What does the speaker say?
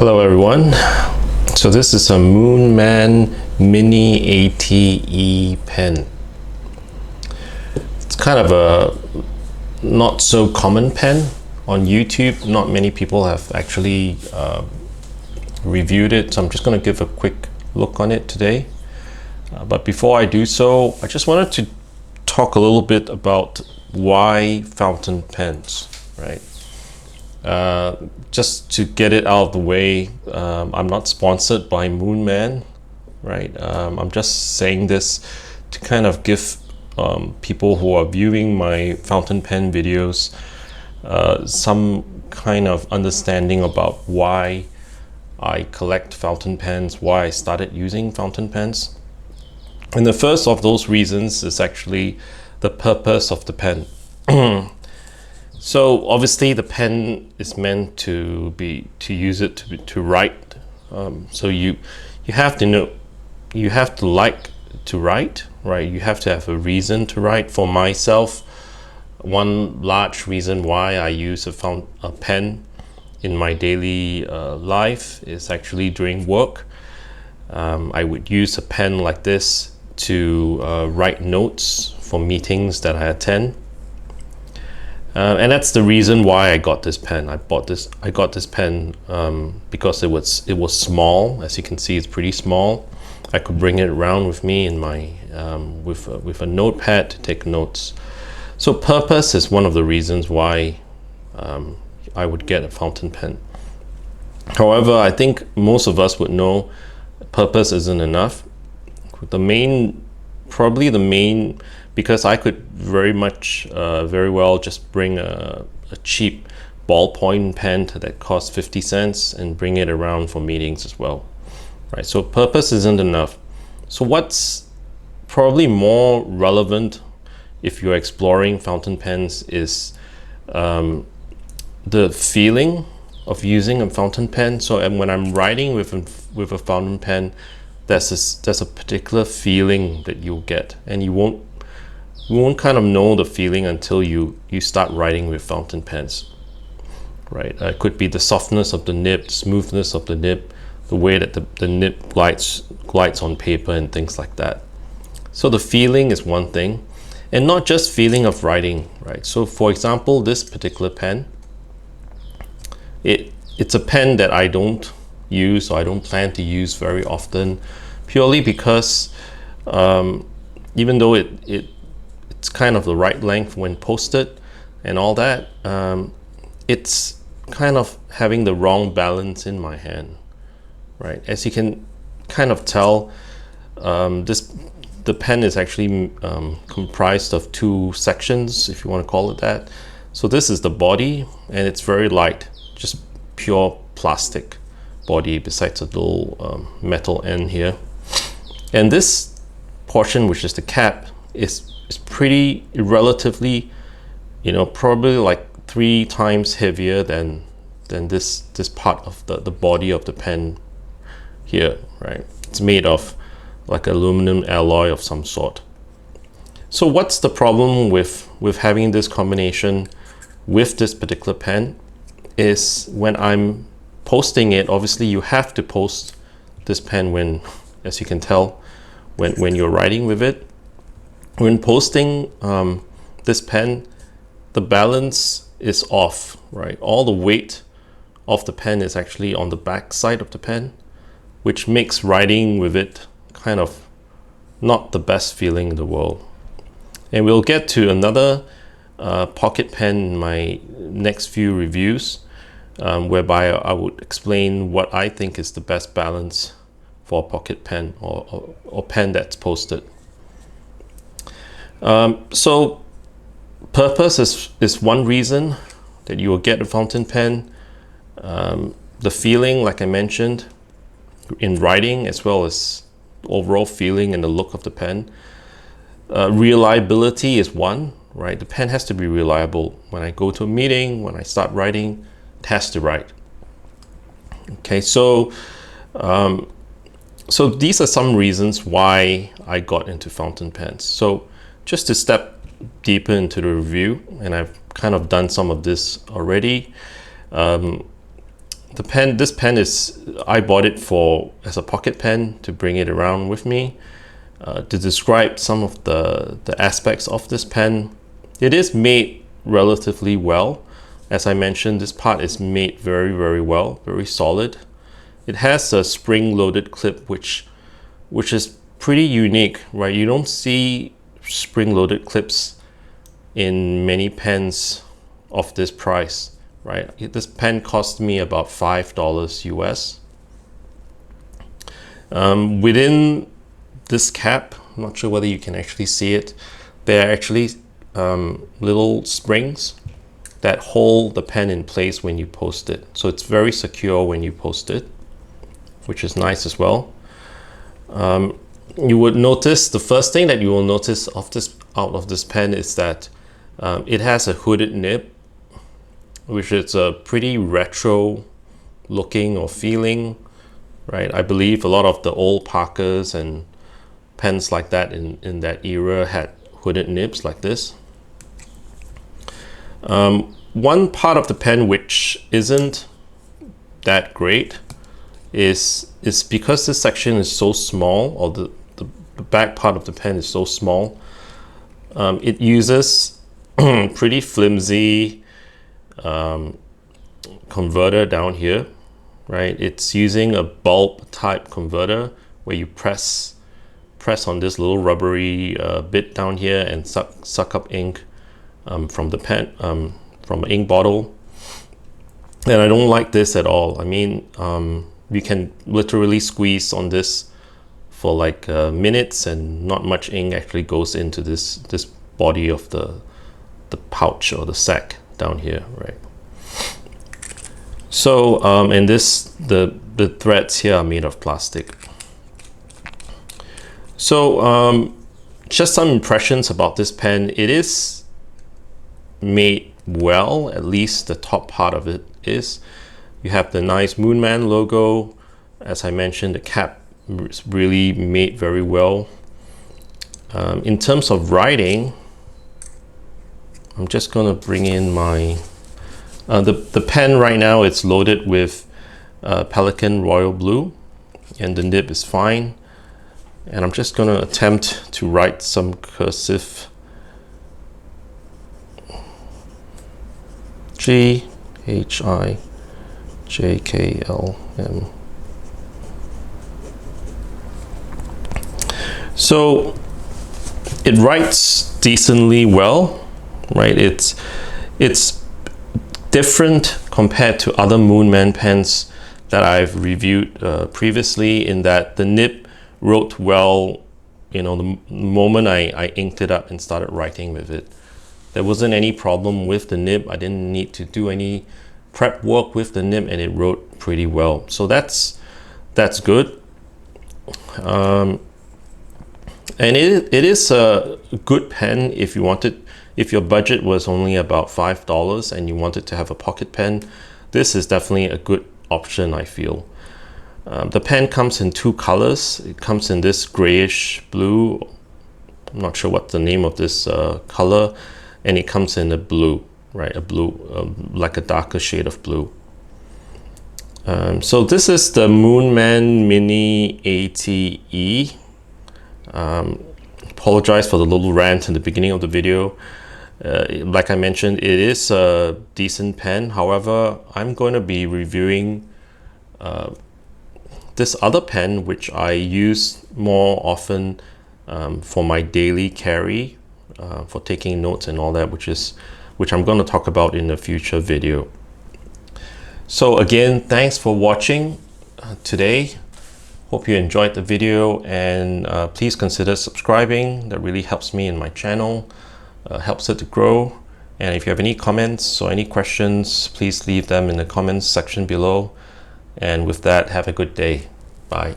Hello everyone. So this is a Moonman mini80-E pen. It's kind of a not so common pen on YouTube. Not many people have actually reviewed it, so I'm just going to give a quick look on it today. But before I do so, I just wanted to talk a little bit about why fountain pens, right? Just to get it out of the way, I'm not sponsored by Moonman, right? I'm just saying this to kind of give people who are viewing my fountain pen videos some kind of understanding about why I collect fountain pens, why I started using fountain pens. And the first of those reasons is actually the purpose of the pen. So obviously the pen is meant to use it to write. So you have to know, you have to like to write, right? You have to have a reason to write. For myself, one large reason why I use a pen in my daily life is actually during work. I would use a pen like this to write notes for meetings that I attend. And that's the reason why I got this pen. I got this pen because it was small. As you can see, it's pretty small. I could bring it around with me in my with a notepad to take notes. So purpose is one of the reasons why I would get a fountain pen. However, I think most of us would know purpose isn't enough. Probably the main, because I could very well just bring a cheap ballpoint pen that costs 50 cents and bring it around for meetings as well, right? So purpose isn't enough. So what's probably more relevant if you're exploring fountain pens is the feeling of using a fountain pen. So when I'm writing with a fountain pen, there's a particular feeling that you'll get, and you won't kind of know the feeling until you start writing with fountain pens, right? It could be the softness of the nib, smoothness of the nib, the way that the nib glides on paper and things like that. So the feeling is one thing, and not just feeling of writing, right? So for example, this particular pen, it's a pen that I don't use, or I don't plan to use very often, purely because even though it's kind of the right length when posted and all that, it's kind of having the wrong balance in my hand, right? As you can kind of tell, the pen is actually comprised of two sections, if you want to call it that. So this is the body, and it's very light, just pure plastic body besides a little metal end here. And this portion, which is the cap, is pretty relatively, probably like 3 times heavier than this part of the body of the pen here, right? It's made of like aluminum alloy of some sort. So what's the problem with having this combination with this particular pen is when I'm posting it, obviously you have to post this pen when, as you can tell, when you're writing with it. When posting this pen, the balance is off, right? All the weight of the pen is actually on the back side of the pen, which makes writing with it kind of not the best feeling in the world. And we'll get to another pocket pen in my next few reviews, whereby I would explain what I think is the best balance for a pocket pen or pen that's posted. So purpose is one reason that you will get a fountain pen. The feeling, like I mentioned, in writing, as well as overall feeling and the look of the pen. Reliability is one, right? The pen has to be reliable. When I go to a meeting, when I start writing, it has to write. Okay, so these are some reasons why I got into fountain pens. So just to step deeper into the review, and I've kind of done some of this already, This pen is, I bought it as a pocket pen to bring it around with me. To describe some of the aspects of this pen, it is made relatively well. As I mentioned, this part is made very, very well, very solid. It has a spring-loaded clip, which is pretty unique, right? You don't see spring-loaded clips in many pens of this price, right? This pen cost me about $5 US. Within this cap, I'm not sure whether you can actually see it, there are actually little springs that hold the pen in place when you post it. So it's very secure when you post it, which is nice as well. You would notice, the first thing that you will notice out of this pen is that it has a hooded nib, which is a pretty retro looking or feeling, right? I believe a lot of the old Parkers and pens like that in that era had hooded nibs like this. One part of the pen which isn't that great is because this section is so small, or the back part of the pen is so small, it uses pretty flimsy converter down here, right? It's using a bulb type converter where you press on this little rubbery bit down here and suck up ink from the pen, from an ink bottle. And I don't like this at all. I mean, you can literally squeeze on this for like minutes and not much ink actually goes into this body of the pouch or the sack down here, right? So and the threads here are made of plastic. So just some impressions about this pen. It is made well, at least the top part of it is. You have the nice Moonman logo. As I mentioned, the cap is really made very well. In terms of writing, I'm just gonna bring in my the pen right now. It's loaded with Pelikan Royal Blue, and the nib is fine. And I'm just gonna attempt to write some cursive. GHIJKLM. So it writes decently well, right? It's different compared to other Moonman pens that I've reviewed previously, in that the nib wrote well, you know, the moment I inked it up and started writing with it. There wasn't any problem with the nib. I didn't need to do any prep work with the nib, and it wrote pretty well. So that's good. And it is a good pen if you wanted. If your budget was only about $5 and you wanted to have a pocket pen, this is definitely a good option, I feel. The pen comes in two colors. It comes in this grayish blue. I'm not sure what the name of this color, and it comes in a blue, right? A blue, like a darker shade of blue. So this is the Moonman mini80-E. Apologize for the little rant in the beginning of the video. Like I mentioned, it is a decent pen. However, I'm going to be reviewing this other pen, which I use more often for my daily carry, for taking notes and all that, which I'm going to talk about in a future video. So again, thanks for watching today. Hope you enjoyed the video, and please consider subscribing. That really helps me in my channel, helps it to grow. And if you have any comments or any questions, please leave them in the comments section below. And with that, have a good day. Bye.